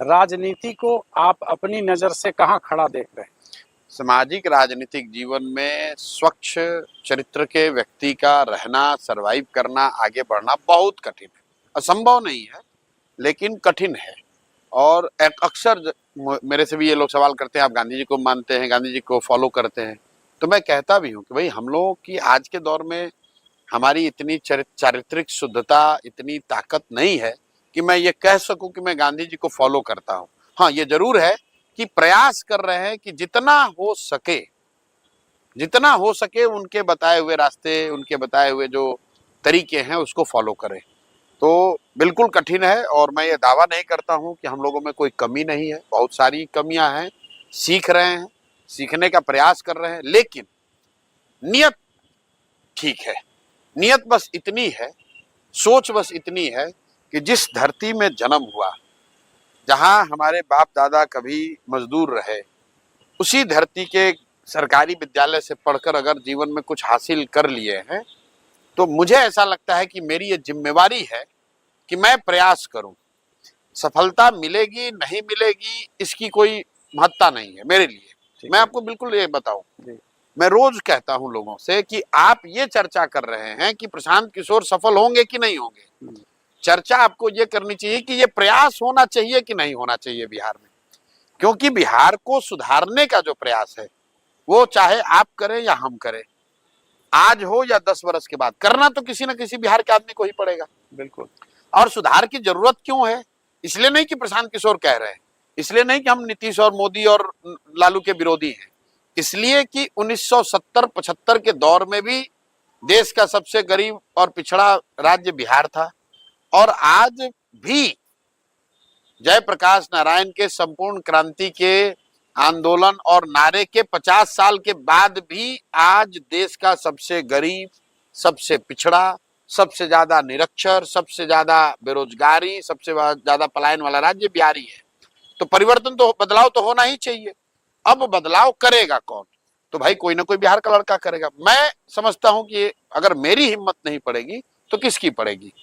राजनीति को आप अपनी नजर से कहाँ खड़ा देख रहे हैं? सामाजिक राजनीतिक जीवन में स्वच्छ चरित्र के व्यक्ति का रहना, सरवाइव करना, आगे बढ़ना बहुत कठिन है। असंभव नहीं है, लेकिन कठिन है। और अक्सर मेरे से भी ये लोग सवाल करते हैं, आप गांधी जी को मानते हैं, गांधी जी को फॉलो करते हैं, तो मैं कहता भी हूँ कि भाई हम लोगों की आज के दौर में हमारी इतनी चारित्रिक शुद्धता, इतनी ताकत नहीं है कि मैं ये कह सकूं कि मैं गांधी जी को फॉलो करता हूं। हाँ, ये जरूर है कि प्रयास कर रहे हैं कि जितना हो सके उनके बताए हुए रास्ते, उनके बताए हुए जो तरीके हैं उसको फॉलो करें। तो बिल्कुल कठिन है, और मैं ये दावा नहीं करता हूं कि हम लोगों में कोई कमी नहीं है, बहुत सारी कमियां हैं। सीख रहे हैं, सीखने का प्रयास कर रहे हैं, लेकिन नियत ठीक है। नियत बस इतनी है, सोच बस इतनी है कि जिस धरती में जन्म हुआ, जहां हमारे बाप दादा कभी मजदूर रहे, उसी धरती के सरकारी विद्यालय से पढ़कर अगर जीवन में कुछ हासिल कर लिए हैं, तो मुझे ऐसा लगता है कि मेरी ये जिम्मेवारी है कि मैं प्रयास करूं। सफलता मिलेगी नहीं मिलेगी इसकी कोई महत्ता नहीं है मेरे लिए। मैं आपको बिल्कुल ये बताऊं, मैं रोज कहता हूं लोगों से कि आप ये चर्चा कर रहे हैं कि प्रशांत किशोर सफल होंगे कि नहीं होंगे। चर्चा आपको ये करनी चाहिए कि ये प्रयास होना चाहिए कि नहीं होना चाहिए बिहार में। क्योंकि बिहार को सुधारने का जो प्रयास है, वो चाहे आप करें या हम करें, आज हो या 10 वर्ष के बाद, करना तो किसी न किसी बिहार के आदमी को ही पड़ेगा। बिल्कुल। और सुधार की जरूरत क्यों है? इसलिए नहीं कि प्रशांत किशोर कह रहे हैं, इसलिए नहीं कि हम नीतीश और मोदी और लालू के विरोधी हैं, इसलिए कि 1970-75 के दौर में भी देश का सबसे गरीब और पिछड़ा राज्य बिहार था, और आज भी जयप्रकाश नारायण के संपूर्ण क्रांति के आंदोलन और नारे के 50 साल के बाद भी आज देश का सबसे गरीब, सबसे पिछड़ा, सबसे ज्यादा निरक्षर, सबसे ज्यादा बेरोजगारी, सबसे ज्यादा पलायन वाला राज्य बिहार ही है। तो परिवर्तन तो, बदलाव तो होना ही चाहिए। अब बदलाव करेगा कौन? तो भाई कोई ना कोई बिहार का लड़का करेगा। मैं समझता हूं कि अगर मेरी हिम्मत नहीं पड़ेगी तो किसकी पड़ेगी।